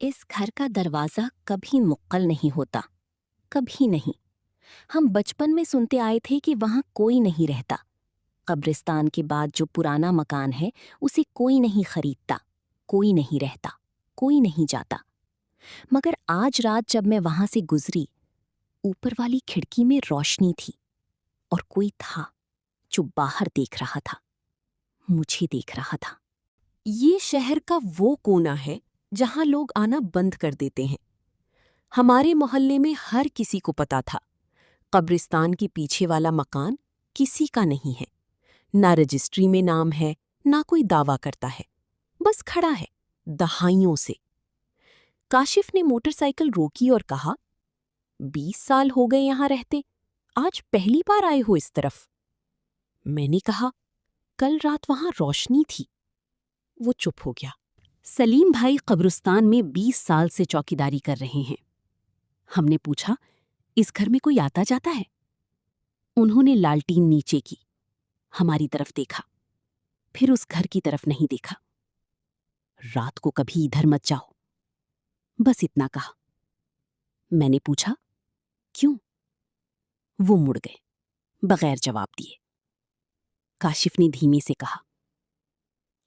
اس گھر کا دروازہ کبھی مقفل نہیں ہوتا، کبھی نہیں۔ ہم بچپن میں سنتے آئے تھے کہ وہاں کوئی نہیں رہتا۔ قبرستان کے بعد جو پرانا مکان ہے اسے کوئی نہیں خریدتا، کوئی نہیں رہتا، کوئی نہیں جاتا۔ مگر آج رات جب میں وہاں سے گزری، اوپر والی کھڑکی میں روشنی تھی اور کوئی تھا جو باہر دیکھ رہا تھا، مجھے دیکھ رہا تھا۔ یہ شہر کا وہ کونا ہے جہاں لوگ آنا بند کر دیتے ہیں۔ ہمارے محلے میں ہر کسی کو پتا تھا قبرستان کے پیچھے والا مکان کسی کا نہیں ہے، نہ رجسٹری میں نام ہے، نہ کوئی دعویٰ کرتا ہے، بس کھڑا ہے دہائیوں سے۔ کاشف نے موٹر سائیکل روکی اور کہا، 20 سال ہو گئے یہاں رہتے، آج پہلی بار آئے ہو اس طرف؟ میں نے کہا، کل رات وہاں روشنی تھی۔ وہ چپ ہو گیا۔ سلیم بھائی قبرستان میں 20 سال سے چوکیداری کر رہے ہیں۔ ہم نے پوچھا، اس گھر میں کوئی آتا جاتا ہے؟ انہوں نے لالٹین نیچے کی، ہماری طرف دیکھا، پھر اس گھر کی طرف نہیں دیکھا۔ رات کو کبھی ادھر مت جاؤ، بس اتنا کہا۔ میں نے پوچھا، کیوں؟ وہ مڑ گئے بغیر جواب دیے۔ کاشف نے دھیمے سے کہا،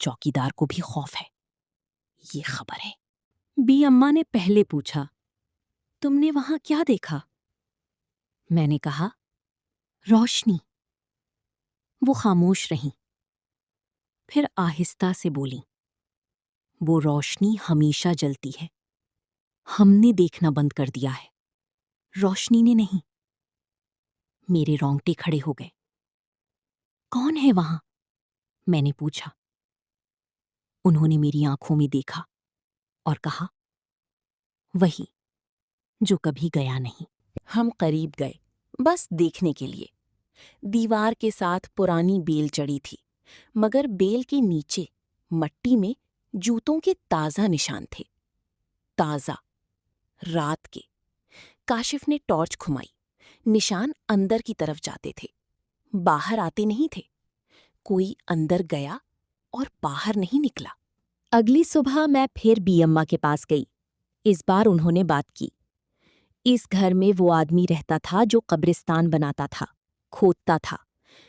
چوکیدار کو بھی خوف ہے، یہ خبر ہے۔ بی اماں نے پہلے پوچھا، تم نے وہاں کیا دیکھا؟ میں نے کہا، روشنی۔ وہ خاموش رہیں، پھر آہستہ سے بولیں، وہ روشنی ہمیشہ جلتی ہے، ہم نے دیکھنا بند کر دیا ہے، روشنی نے نہیں۔ میرے رونگٹے کھڑے ہو گئے۔ کون ہے وہاں؟ میں نے پوچھا۔ انہوں نے میری آنکھوں میں دیکھا اور کہا، وہی جو کبھی گیا نہیں۔ ہم قریب گئے، بس دیکھنے کے لیے۔ دیوار کے ساتھ پرانی بیل چڑھی تھی، مگر بیل کے نیچے مٹی میں جوتوں کے تازہ نشان تھے، تازہ، رات کے۔ کاشف نے ٹارچ گھمائی، نشان اندر کی طرف جاتے تھے، باہر آتے نہیں تھے۔ کوئی اندر گیا اور باہر نہیں نکلا۔ اگلی صبح میں پھر بی اماں کے پاس گئی۔ اس بار انہوں نے بات کی۔ اس گھر میں وہ آدمی رہتا تھا جو قبرستان بناتا تھا، کھودتا تھا۔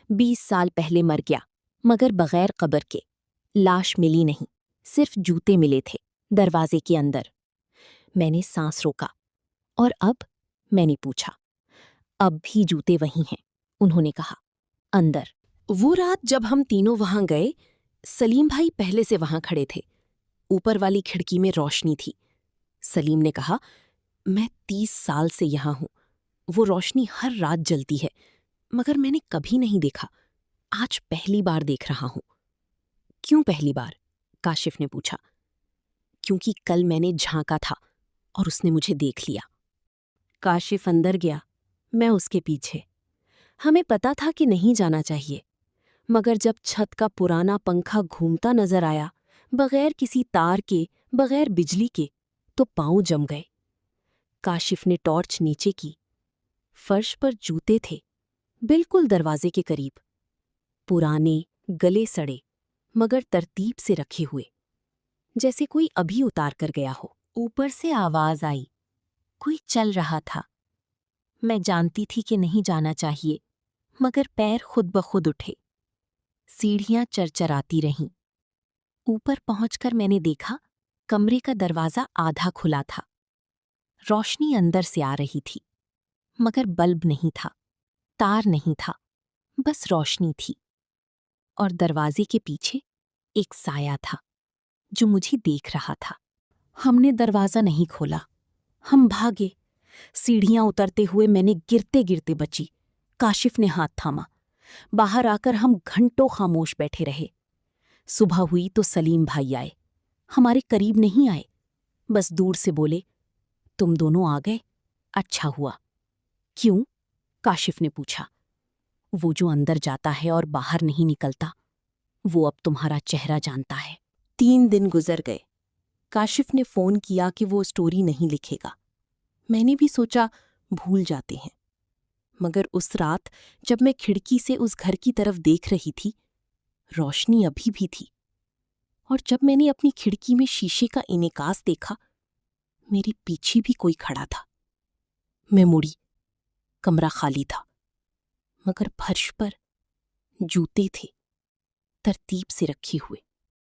20 سال پہلے مر گیا، مگر بغیر قبر کے۔ لاش ملی نہیں، صرف جوتے ملے تھے دروازے کے اندر۔ میں نے سانس روکا۔ اور اب؟ میں نے پوچھا۔ اب بھی جوتے وہی ہیں، انہوں نے کہا، اندر۔ وہ رات جب ہم تینوں وہاں گئے، سلیم بھائی پہلے سے وہاں کھڑے تھے۔ اوپر والی کھڑکی میں روشنی تھی۔ سلیم نے کہا، میں 30 سال سے یہاں ہوں، وہ روشنی ہر رات جلتی ہے، مگر میں نے کبھی نہیں دیکھا، آج پہلی بار دیکھ رہا ہوں۔ کیوں پہلی بار؟ کاشف نے پوچھا۔ کیونکہ کل میں نے جھانکا تھا اور اس نے مجھے دیکھ لیا۔ کاشف اندر گیا، میں اس کے پیچھے۔ ہمیں پتا تھا کہ نہیں جانا چاہیے، مگر جب چھت کا پرانا پنکھا گھومتا نظر آیا، بغیر کسی تار کے، بغیر بجلی کے، تو پاؤں جم گئے۔ کاشف نے ٹارچ نیچے کی۔ فرش پر جوتے تھے، بالکل دروازے کے قریب، پرانے، گلے سڑے، مگر ترتیب سے رکھے ہوئے، جیسے کوئی ابھی اتار کر گیا ہو۔ اوپر سے آواز آئی، کوئی چل رہا تھا۔ میں جانتی تھی کہ نہیں جانا چاہیے، مگر پیر خود بخود اٹھے۔ سیڑھیاں چرچراتی رہیں۔ اوپر پہنچ کر میں نے دیکھا، کمرے کا دروازہ آدھا کھلا تھا۔ روشنی اندر سے آ رہی تھی، مگر بلب نہیں تھا، تار نہیں تھا، بس روشنی تھی۔ اور دروازے کے پیچھے ایک سایہ تھا جو مجھے دیکھ رہا تھا۔ ہم نے دروازہ نہیں کھولا، ہم بھاگے۔ سیڑھیاں اترتے ہوئے میں نے گرتے گرتے بچی۔ کاشف نے ہاتھ تھاما۔ باہر آ کر ہم گھنٹوں خاموش بیٹھے رہے۔ صبح ہوئی تو سلیم بھائی آئے، ہمارے قریب نہیں آئے، بس دور سے بولے، تم دونوں آ گئے، اچھا ہوا۔ کیوں؟ کاشف نے پوچھا۔ وہ جو اندر جاتا ہے اور باہر نہیں نکلتا، وہ اب تمہارا چہرہ جانتا ہے۔ 3 دن گزر گئے۔ کاشف نے فون کیا کہ وہ سٹوری نہیں لکھے گا۔ میں نے بھی سوچا بھول جاتے ہیں، مگر اس رات جب میں کھڑکی سے اس گھر کی طرف دیکھ رہی تھی، روشنی ابھی بھی تھی، اور جب میں نے اپنی کھڑکی میں شیشے کا انعکاس دیکھا میری پیچھے بھی کوئی کھڑا تھا۔ میں مڑی، کمرہ خالی تھا، مگر فرش پر جوتے تھے، ترتیب سے رکھے ہوئے۔